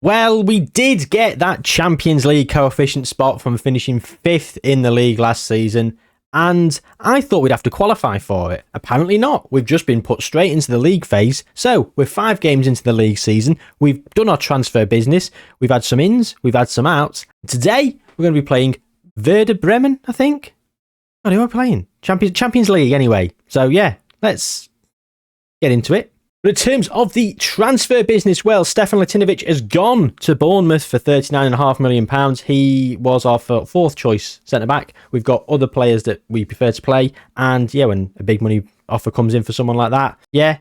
Well, we did get that Champions League coefficient spot from finishing 5th in the league last season, and I thought we'd have to qualify for it. Apparently not. We've just been put straight into the league phase. So, we're 5 games into the league season. We've done our transfer business. We've had some ins, we've had some outs. Today, we're going to be playing Werder Bremen, I think. Oh, who are we playing? Champions League, anyway. So, yeah, let's get into it. But in terms of the transfer business, well, Stefan Latinovic has gone to Bournemouth for £39.5 million. He was our 4th choice centre-back. We've got other players that we prefer to play. And yeah, when a big money offer comes in for someone like that, yeah,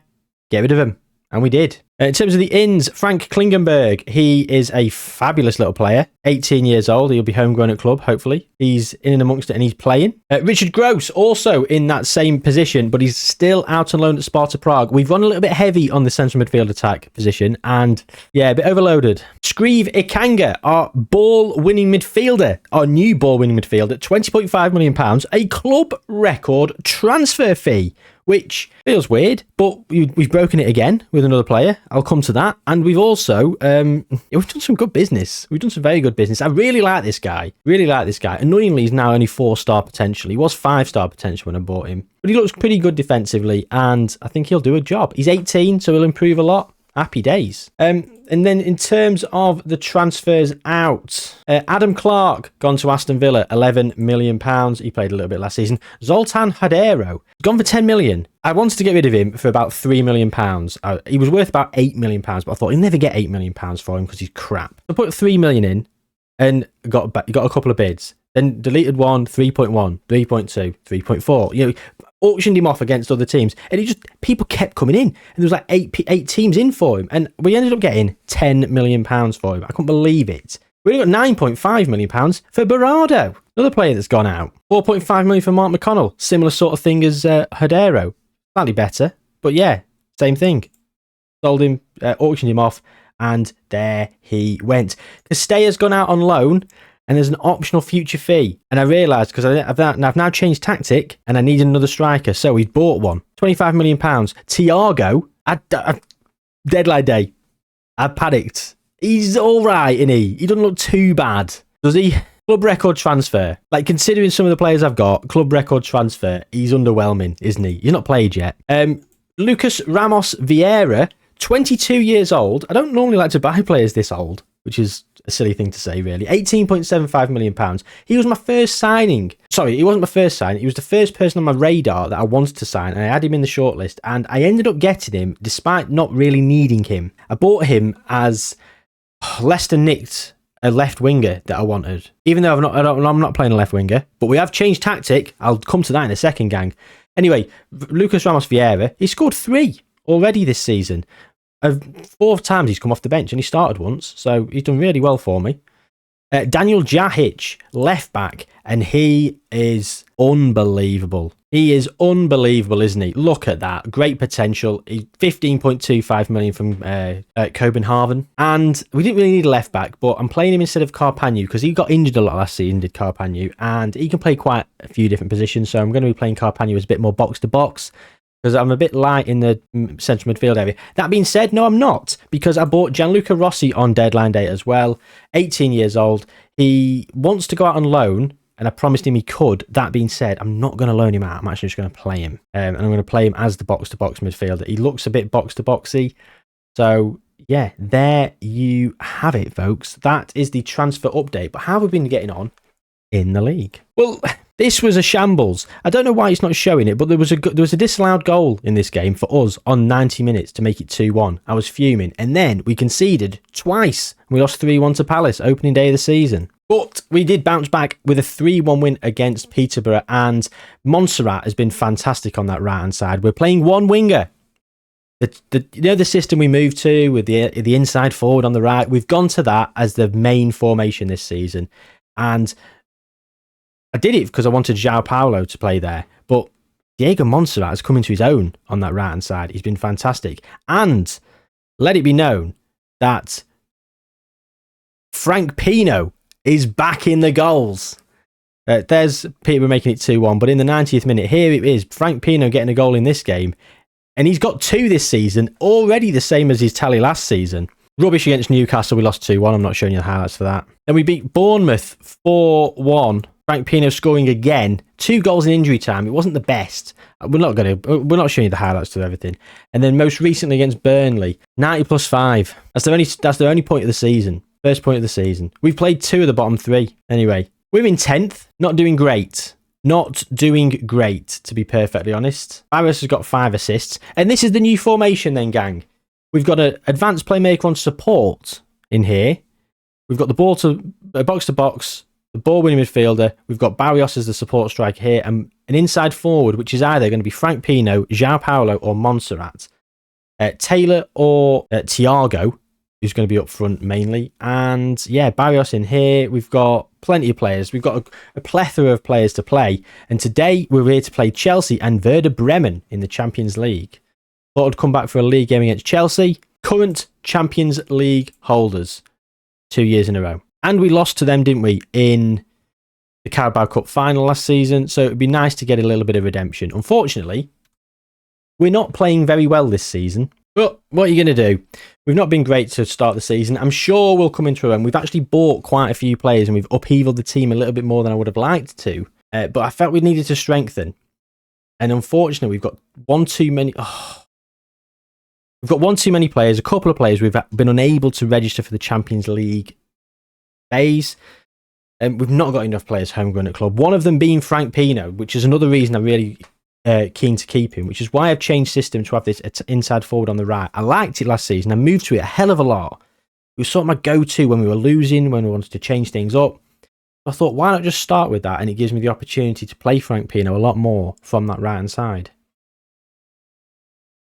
get rid of him. And we did. In terms of the ins, Frank Klingenberg, he is a fabulous little player. 18 years old. He'll be homegrown at club, hopefully. He's in and amongst it and he's playing. Richard Gross, also in that same position, but he's still out on loan at Sparta Prague. We've run a little bit heavy on the central midfield attack position and, yeah, a bit overloaded. Skrive Ikanga, our ball-winning midfielder, our new ball-winning midfielder, £20.5 million, a club record transfer fee, which feels weird, but we've broken it again with another player. I'll come to that. And we've also, we've done some good business. We've done some very good business. I really like this guy. Annoyingly, he's now only 4-star potential. He was 5-star potential when I bought him. But he looks pretty good defensively, and I think he'll do a job. He's 18, so he'll improve a lot. Happy days. And then in terms of the transfers out, Adam Clark gone to Aston Villa, £11 million. He played a little bit last season. Zoltan Hadero gone for £10 million. I wanted to get rid of him for about £3 million. He was worth about £8 million, but I thought he'll never get £8 million for him because he's crap. I put $3 million in and got a couple of bids. Then deleted one, 3.1, 3.2, 3.4. You know, auctioned him off against other teams, and people kept coming in, and there was like eight teams in for him, and we ended up getting £10 million for him. I couldn't believe it. We only got £9.5 million for Berardo, another player that's gone out. £4.5 million for Mark McConnell, similar sort of thing as Hadero, slightly better, but yeah, same thing. Sold him, auctioned him off, and there he went. Castella's gone out on loan, and there's an optional future fee. And I realised, because I've now changed tactic, and I need another striker, so he's bought one. £25 million. Thiago, deadline day, I panicked. He's all right, isn't he? He doesn't look too bad. Does he? Club record transfer. Like, considering some of the players I've got, club record transfer, he's underwhelming, isn't he? He's not played yet. Lucas Ramos Vieira, 22 years old. I don't normally like to buy players this old, which is a silly thing to say, really. £18.75 million. He was my first signing. Sorry, he wasn't my first signing. He was the first person on my radar that I wanted to sign, and I had him in the shortlist, and I ended up getting him despite not really needing him. I bought him as Leicester nicked a left winger that I wanted, even though I'm not playing a left winger, but we have changed tactic. I'll come to that in a second, gang. Anyway, Lucas Ramos Vieira, he scored 3 already this season. 4 times he's come off the bench, and he started once, so he's done really well for me. Daniel Jahic, left back, and he is unbelievable. He is unbelievable, isn't he? Look at that. Great potential. He's £15.25 million from Copenhagen. And we didn't really need a left back, but I'm playing him instead of Carpanu because he got injured a lot last season, did Carpanu, and he can play quite a few different positions, so I'm going to be playing Carpanu as a bit more box-to-box, because I'm a bit light in the central midfield area. That being said, no, I'm not, because I bought Gianluca Rossi on deadline day as well. 18 years old. He wants to go out on loan, and I promised him he could. That being said, I'm not going to loan him out. I'm actually just going to play him. And I'm going to play him as the box-to-box midfielder. He looks a bit box-to-boxy. So, yeah, there you have it, folks. That is the transfer update. But how have we been getting on in the league? Well, this was a shambles. I don't know why it's not showing it, but there was a disallowed goal in this game for us on 90 minutes to make it 2-1. I was fuming. And then we conceded twice. We lost 3-1 to Palace, opening day of the season. But we did bounce back with a 3-1 win against Peterborough, and Montserrat has been fantastic on that right-hand side. We're playing one winger. The system we moved to with the inside forward on the right, we've gone to that as the main formation this season. And I did it because I wanted João Paulo to play there, but Diego Montserrat has come into his own on that right-hand side. He's been fantastic. And let it be known that Frank Pino is back in the goals. There's Peterborough making it 2-1, but in the 90th minute, here it is, Frank Pino getting a goal in this game, and he's got 2 this season, already the same as his tally last season. Rubbish against Newcastle. We lost 2-1. I'm not showing you the highlights for that. Then we beat Bournemouth 4-1. Frank Pino scoring again. 2 goals in injury time. It wasn't the best. We're not showing you the highlights to everything. And then most recently against Burnley, 90+5. That's the only point of the season. First point of the season. We've played 2 of the bottom 3. Anyway, we're in 10th. Not doing great. Not doing great, to be perfectly honest. Barrios has got 5 assists. And this is the new formation then, gang. We've got an advanced playmaker on support in here. We've got the box to box, the ball winning midfielder. We've got Barrios as the support striker here, and an inside forward, which is either going to be Frank Pino, João Paulo, or Montserrat. Taylor or Thiago, who's going to be up front mainly. And yeah, Barrios in here. We've got plenty of players. We've got a plethora of players to play. And today we're here to play Chelsea and Werder Bremen in the Champions League. Thought I'd come back for a league game against Chelsea, current Champions League holders, 2 years in a row. And we lost to them, didn't we, in the Carabao Cup final last season, so it'd be nice to get a little bit of redemption. Unfortunately, we're not playing very well this season, but what are you going to do? We've not been great to start the season. I'm sure we'll come into a run. We've actually bought quite a few players and we've upheavaled the team a little bit more than I would have liked to, but I felt we needed to strengthen. And unfortunately, we've got one too many... We've got one too many players, a couple of players we've been unable to register for the Champions League phase. And we've not got enough players homegrown at club. One of them being Frank Pino, which is another reason I'm really keen to keep him, which is why I've changed system to have this inside forward on the right. I liked it last season. I moved to it a hell of a lot. It was sort of my go-to when we were losing, when we wanted to change things up. I thought, why not just start with that? And it gives me the opportunity to play Frank Pino a lot more from that right-hand side.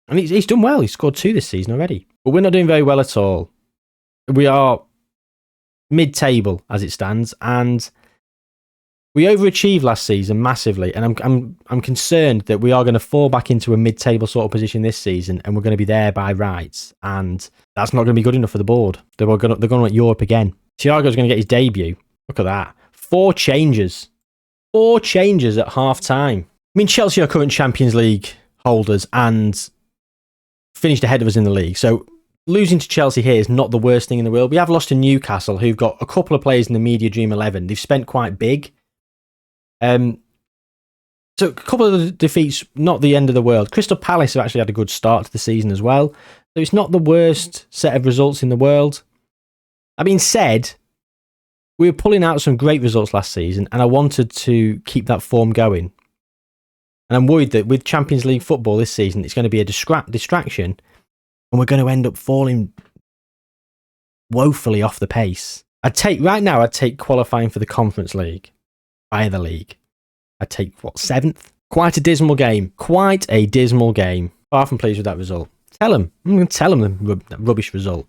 And he's done well. He's scored 2 this season already. But we're not doing very well at all. We are mid-table as it stands, and we overachieved last season massively. And I'm concerned that we are going to fall back into a mid-table sort of position this season, and we're going to be there by rights. And that's not going to be good enough for the board. They're going to want Europe again. Thiago's going to get his debut. Look at that. 4 changes. 4 changes at half-time. I mean, Chelsea are current Champions League holders and finished ahead of us in the league. So losing to Chelsea here is not the worst thing in the world. We have lost to Newcastle, who've got a couple of players in the Media Dream 11. They've spent quite big. So a couple of the defeats, not the end of the world. Crystal Palace have actually had a good start to the season as well. So it's not the worst set of results in the world. That being said, we were pulling out some great results last season, and I wanted to keep that form going. And I'm worried that with Champions League football this season, it's going to be a distraction, and we're going to end up falling woefully off the pace. I'd take qualifying for the Conference League via the league. I'd take, 7th? Quite a dismal game. Quite a dismal game. Far from pleased with that result. I'm going to tell them the rubbish result.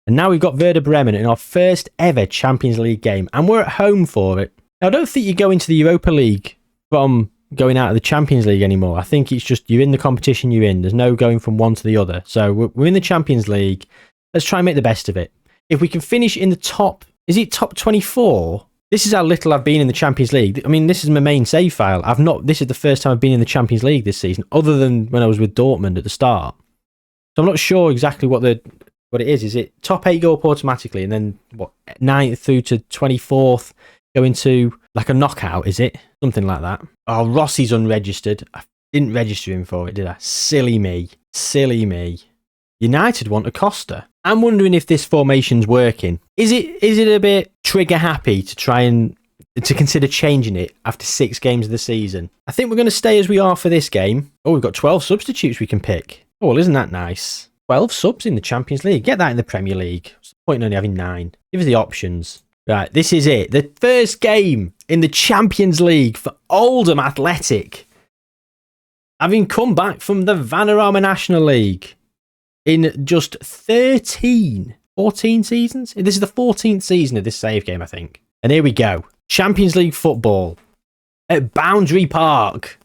And now we've got Werder Bremen in our first ever Champions League game, and we're at home for it. Now, I don't think you go into the Europa League from going out of the Champions League anymore. I think it's just you're in the competition you're in. There's no going from one to the other. So we're in the Champions League. Let's try and make the best of it. If we can finish in the top 24? This is how little I've been in the Champions League. I mean, this is my main save file. This is the first time I've been in the Champions League this season, other than when I was with Dortmund at the start. So I'm not sure exactly what it is. Is it top 8 go up automatically, and then 9th through to 24th go into like a knockout, is it? Something like that. Oh, Rossi's unregistered. I didn't register him for it, did I? Silly me. Silly me. United want a Costa. I'm wondering if this formation's working. Is it a bit trigger happy to try and to consider changing it after 6 games of the season? I think we're going to stay as we are for this game. Oh, we've got 12 substitutes we can pick. Oh, well, isn't that nice? 12 subs in the Champions League. Get that in the Premier League. What's the point in only having 9? Give us the options. Right, this is it. The first game in the Champions League for Oldham Athletic. Having come back from the Vanarama National League in just 14 seasons. This is the 14th season of this save game, I think. And here we go. Champions League football at Boundary Park.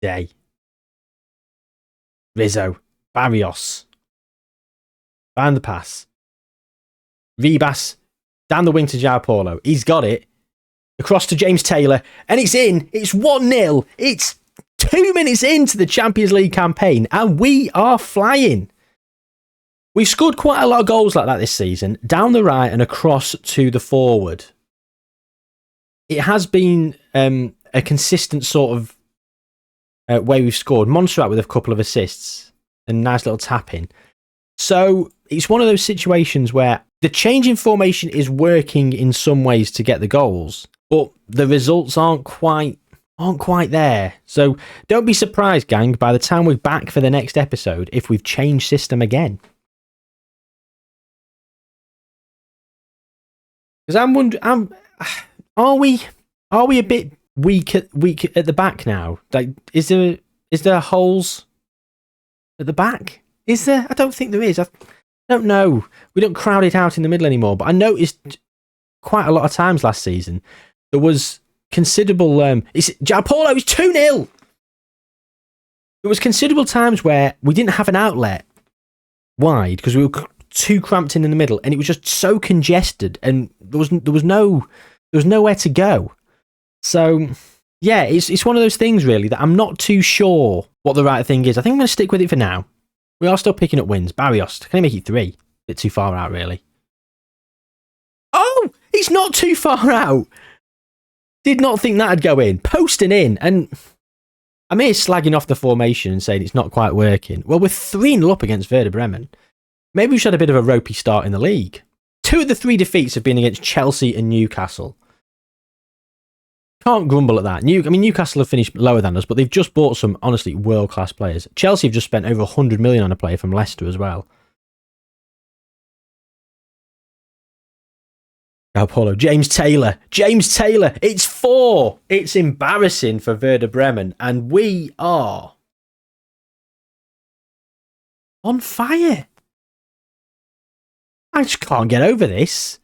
Day. Rizzo. Barrios. Find the pass. Ribas. Down the wing to João Paulo. He's got it. Across to James Taylor. And it's in. It's 1-0. It's 2 minutes into the Champions League campaign. And we are flying. We've scored quite a lot of goals like that this season, down the right and across to the forward. It has been a consistent sort of way we've scored. Montserrat with a couple of assists and nice little tap in. So it's one of those situations where the change in formation is working in some ways to get the goals, but the results aren't quite there. So don't be surprised, gang, by the time we're back for the next episode if we've changed system again. Because I'm wondering, are we a bit weak at the back now? Like, is there holes at the back? Is there? I don't think there is. I don't know. We don't crowd it out in the middle anymore. But I noticed quite a lot of times last season there was considerable. Jayhuahua is 2-0. There was considerable times where we didn't have an outlet wide because we were too cramped in the middle, and it was just so congested, and there was nowhere to go. So yeah, it's one of those things really that I'm not too sure what the right thing is. I think I'm going to stick with it for now. We are still picking up wins. Barrios, can he make it 3? Bit too far out, really. Oh, he's not too far out. Did not think that'd go in. Posting in, and I'm here slagging off the formation and saying it's not quite working. Well, we're 3-0 up against Werder Bremen. Maybe we should have a bit of a ropey start in the league. 2 of the 3 defeats have been against Chelsea and Newcastle. Can't grumble at that. Newcastle have finished lower than us, but they've just bought some, honestly, world-class players. Chelsea have just spent over 100 million on a player from Leicester as well. Paulo. James Taylor. It's 4. It's embarrassing for Werder Bremen, and we are on fire. I just can't get over this.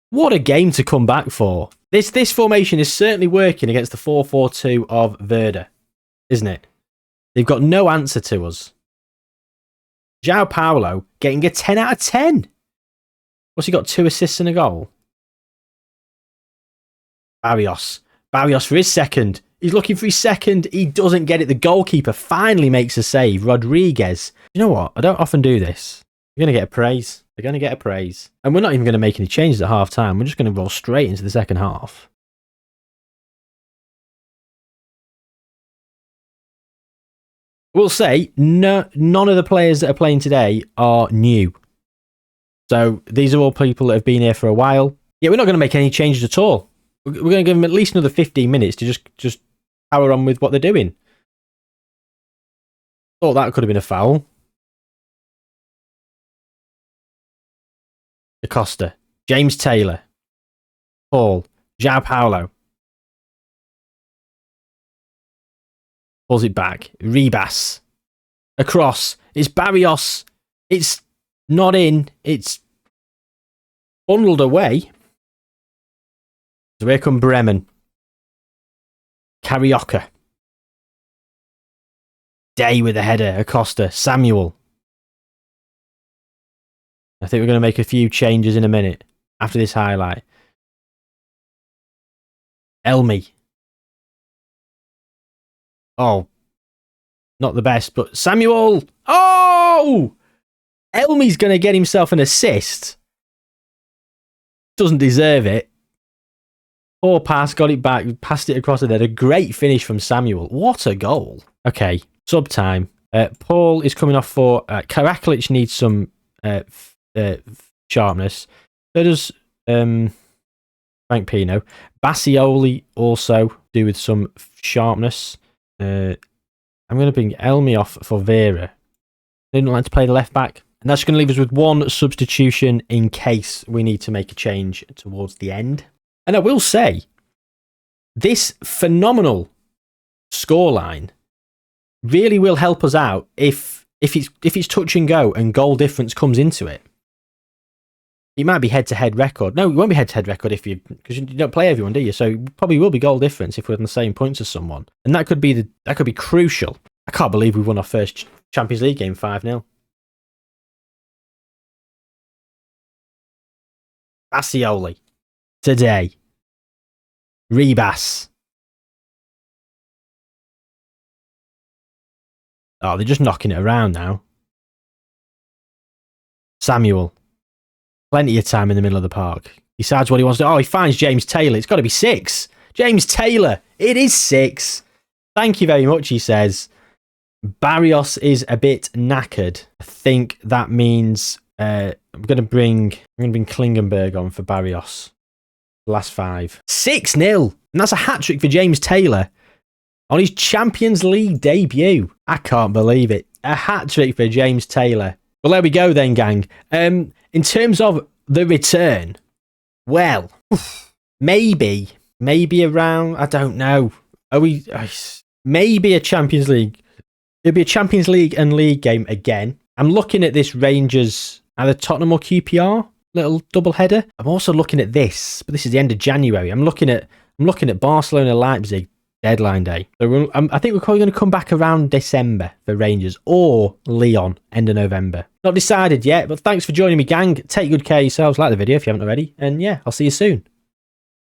What a game to come back for. This formation is certainly working against the 4-4-2 of Werder, isn't it? They've got no answer to us. Jayhuahua getting a 10 out of 10. What's he got? 2 assists and a goal? Barrios for his second. He's looking for his second. He doesn't get it. The goalkeeper finally makes a save. Rodriguez. You know what? I don't often do this. You're going to get a praise. They're going to get a praise. And we're not even going to make any changes at half time. We're just going to roll straight into the second half. We'll say none of the players that are playing today are new. So these are all people that have been here for a while. Yeah, we're not going to make any changes at all. We're going to give them at least another 15 minutes to just power on with what they're doing. Thought that could have been a foul. Acosta, James Taylor, Paul, Jayhuahua. Pulls it back. Ribas. Across. It's Barrios. It's not in. It's bundled away. So here come Bremen. Carioca. Day with a header. Acosta. Samuel. I think we're going to make a few changes in a minute after this highlight. Elmi. Oh, not the best, but Samuel. Oh! Elmi's going to get himself an assist. Doesn't deserve it. Poor pass, got it back, passed it across there. A great finish from Samuel. What a goal. Okay, sub time. Paul is coming off for... Karakalic needs some... sharpness. So does Frank Pino. Bassioli also do with some sharpness. I'm going to bring Elmi off for Vera. They don't like to play the left back. And that's going to leave us with 1 substitution in case we need to make a change towards the end. And I will say, this phenomenal scoreline really will help us out if it's touch and go and goal difference comes into it. It might be head-to-head record. No, it won't be head-to-head record because you don't play everyone, do you? So it probably will be goal difference if we're on the same points as someone, and that could be crucial. I can't believe we won our first Champions League game 5-0. Bassioli today. Ribas. Oh, they're just knocking it around now. Samuel. Plenty of time in the middle of the park. Decides what he wants to do. Oh, he finds James Taylor. It's got to be 6. James Taylor. It is 6. Thank you very much, he says. Barrios is a bit knackered. I think that means I'm going to bring Klingenberg on for Barrios. Last 5. 6-0. And that's a hat-trick for James Taylor on his Champions League debut. I can't believe it. A hat-trick for James Taylor. Well, there we go then, gang. In terms of the return, well, maybe around, I don't know. Maybe a Champions League. It'll be a Champions League and league game again. I'm looking at this Rangers, either Tottenham or QPR, little double header. I'm also looking at this, but this is the end of January. I'm looking at Barcelona Leipzig deadline day. So I think we're probably going to come back around December for Rangers or Lyon end of November. Not decided yet, but thanks for joining me, gang. Take good care of yourselves. Like the video if you haven't already. And yeah, I'll see you soon.